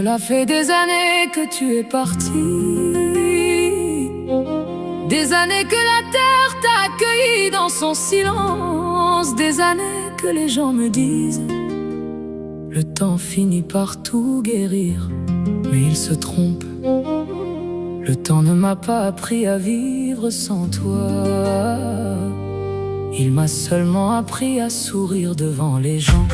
Cela fait des années que tu es parti, des années que la terre t'a accueilli dans son silence, des années que les gens me disent le temps finit par tout guérir. Mais ils se trompent, le temps ne m'a pas appris à vivre sans toi. Il m'a seulement appris à sourire devant les gens.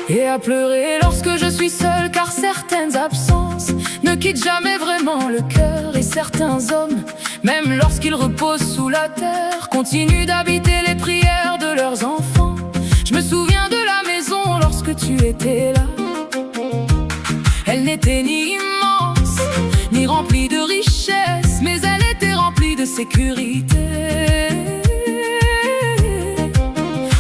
Et à pleurer lorsque je suis seule, car certaines absences ne quittent jamais vraiment le cœur. Et certains hommes, même lorsqu'ils reposent sous la terre, continuent d'habiter les prières de leurs enfants. Je me souviens de la maison lorsque tu étais là. Elle n'était ni immense, ni remplie de richesses, mais elle était remplie de sécurité.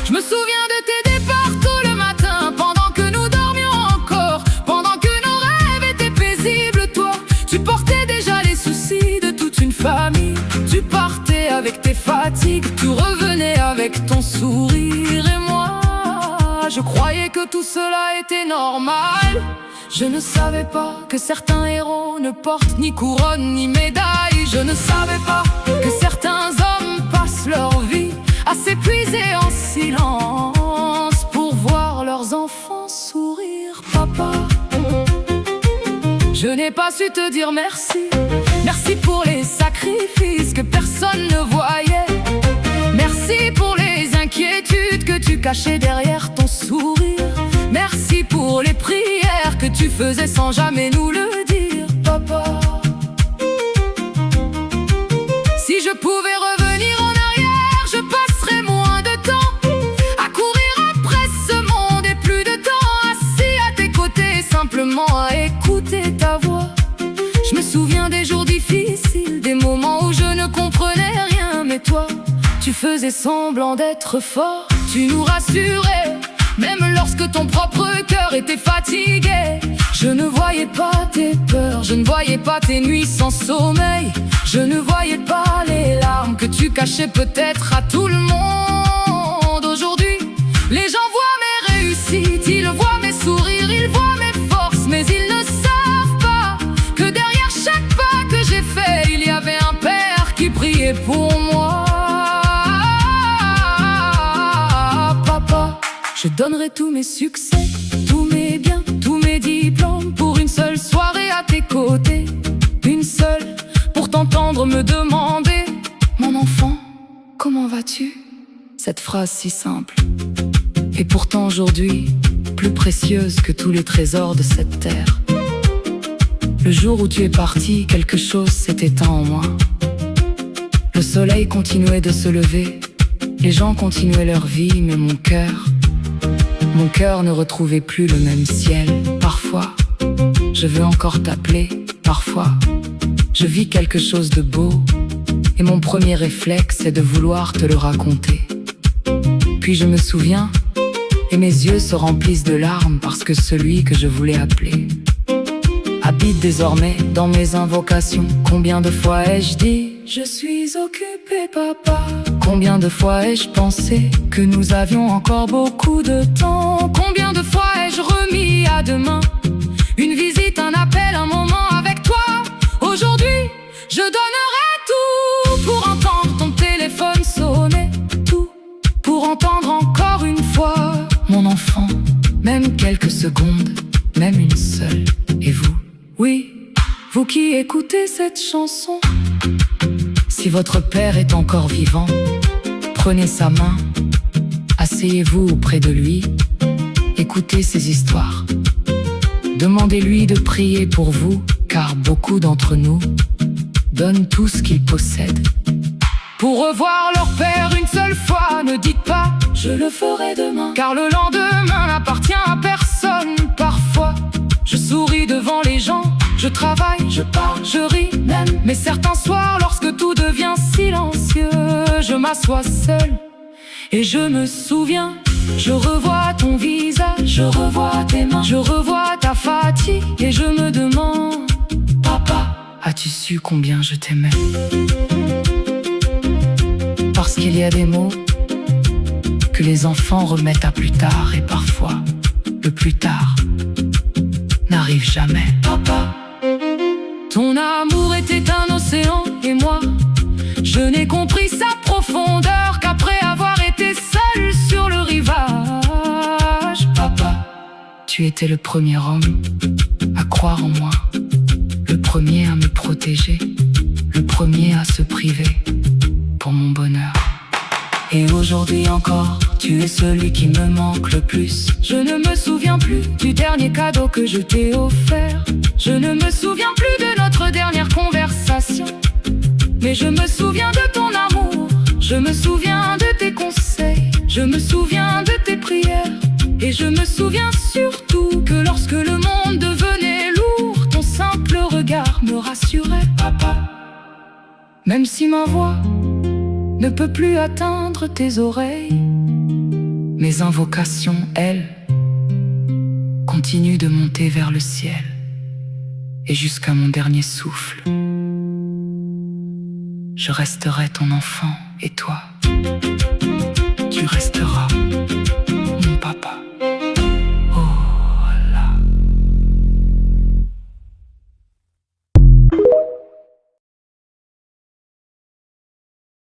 Je me souviens de tes départs tôt le matin, pendant que nous dormions encore, pendant que nos rêves étaient paisibles. Toi, tu portais déjà les soucis de toute une famille. Tu partais avec tes fatigues, tu revenais avec ton sourire. Et moi, je croyais que tout cela était normal. Je ne savais pas que certains héros ne portent ni couronne ni médaille. Je ne savais pas que certains hommes passent leur vie à s'épuiser en silence pour voir leurs enfants sourire. Papa, je n'ai pas su te dire merci. Merci pour les sacrifices que personne ne voyait. Merci pour les inquiétudes que tu cachais derrière ton sourire. Merci pour les prières que tu faisais sans jamais nous le dire, papa. Si je pouvais revenir en arrière, je passerais moins de temps à courir après ce monde et plus de temps assis à tes côtés, simplement à écouter ta voix. Je me souviens des jours difficiles, des moments où je ne comprenais rien, mais toi, tu faisais semblant d'être fort, tu nous rassurais. Même lorsque ton propre cœur était fatigué, je ne voyais pas tes peurs, je ne voyais pas tes nuits sans sommeil. Je ne voyais pas les larmes que tu cachais peut-être à tout le monde. Aujourd'hui, les gens voient mes réussites, ils voient mes sourires, ils voient mes forces, mais ils ne savent pas que derrière chaque pas que j'ai fait, il y avait un père qui priait pour moi. Je donnerai tous mes succès, tous mes biens, tous mes diplômes pour une seule soirée à tes côtés. Une seule pour t'entendre me demander: mon enfant, comment vas-tu? Cette phrase si simple, et pourtant aujourd'hui plus précieuse que tous les trésors de cette terre. Le jour où tu es parti, quelque chose s'est éteint en moi. Le soleil continuait de se lever, les gens continuaient leur vie, mais mon cœur ne retrouvait plus le même ciel. Parfois, je veux encore t'appeler, parfois, je vis quelque chose de beau, et mon premier réflexe est de vouloir te le raconter. Puis je me souviens, et mes yeux se remplissent de larmes parce que celui que je voulais appeler habite désormais dans mes invocations. Combien de fois ai-je dit: je suis occupé, papa? Combien de fois ai-je pensé que nous avions encore beaucoup de temps? Combien de fois ai-je remis à demain une visite, un appel, un moment avec toi? Aujourd'hui, je donnerai tout pour entendre ton téléphone sonner, tout pour entendre encore une fois mon enfant, même quelques secondes, même une seule. Et vous, oui, vous qui écoutez cette chanson, si votre père est encore vivant, prenez sa main, asseyez-vous auprès de lui, écoutez ses histoires. Demandez-lui de prier pour vous, car beaucoup d'entre nous donnent tout ce qu'ils possèdent pour revoir leur père une seule fois. Ne dites pas: je le ferai demain, car le lendemain n'appartient à personne. Parfois, je souris devant les gens, je travaille, je parle, je ris même. Mais certains soirs, lorsque tout devient silencieux, je m'assois seul et je me souviens. Je revois ton visage, je revois tes mains, je revois ta fatigue, et je me demande: papa, as-tu su combien je t'aimais? Parce qu'il y a des mots que les enfants remettent à plus tard. Et parfois, le plus tard n'arrive jamais. Papa, ton amour était un océan et moi, je n'ai compris sa profondeur qu'après avoir été seul sur le rivage. Papa, tu étais le premier homme à croire en moi, le premier à me protéger, le premier à se priver pour mon bonheur. Et aujourd'hui encore, tu es celui qui me manque le plus. Je ne me souviens plus du dernier cadeau que je t'ai offert. Je ne me souviens plus de notre dernière conversation. Mais je me souviens de ton amour. Je me souviens de tes conseils. Je me souviens de tes prières. Et je me souviens surtout que lorsque le monde devenait lourd, ton simple regard me rassurait. Papa, même si ma voix ne peut plus atteindre tes oreilles, mes invocations, elles, continuent de monter vers le ciel. Et jusqu'à mon dernier souffle, je resterai ton enfant. Et toi, tu resteras mon papa.